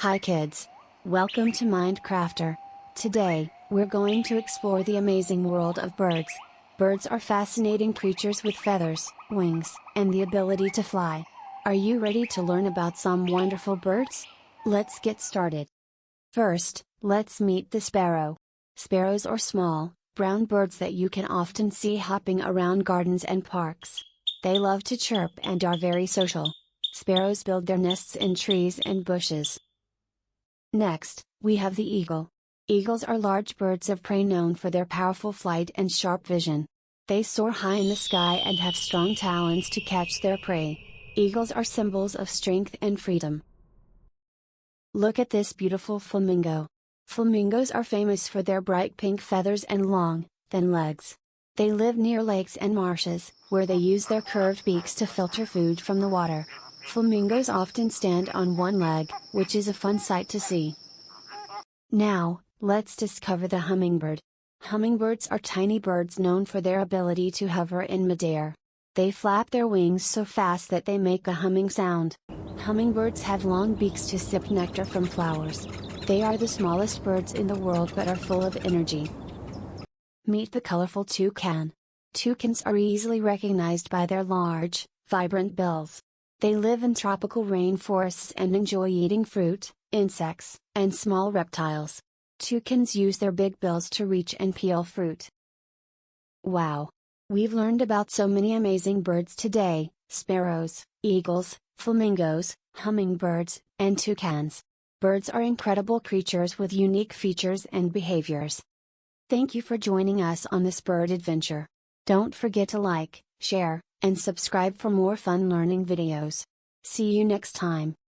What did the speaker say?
Hi kids! Welcome to Mindcrafter. Today, we're going to explore the amazing world of birds. Birds are fascinating creatures with feathers, wings, and the ability to fly. Are you ready to learn about some wonderful birds? Let's get started. First, let's meet the sparrow. Sparrows are small, brown birds that you can often see hopping around gardens and parks. They love to chirp and are very social. Sparrows build their nests in trees and bushes. Next, we have the eagle. Eagles are large birds of prey known for their powerful flight and sharp vision. They soar high in the sky and have strong talons to catch their prey. Eagles are symbols of strength and freedom. Look at this beautiful flamingo. Flamingos are famous for their bright pink feathers and long, thin legs. They live near lakes and marshes, where they use their curved beaks to filter food from the water. Flamingos often stand on one leg, which is a fun sight to see. Now, let's discover the hummingbird. Hummingbirds are tiny birds known for their ability to hover in midair. They flap their wings so fast that they make a humming sound. Hummingbirds have long beaks to sip nectar from flowers. They are the smallest birds in the world but are full of energy. Meet the colorful toucan. Toucans are easily recognized by their large, vibrant bills. They live in tropical rainforests and enjoy eating fruit, insects, and small reptiles. Toucans use their big bills to reach and peel fruit. Wow! We've learned about so many amazing birds today: sparrows, eagles, flamingos, hummingbirds, and toucans. Birds are incredible creatures with unique features and behaviors. Thank you for joining us on this bird adventure. Don't forget to like, share, and subscribe for more fun learning videos. See you next time.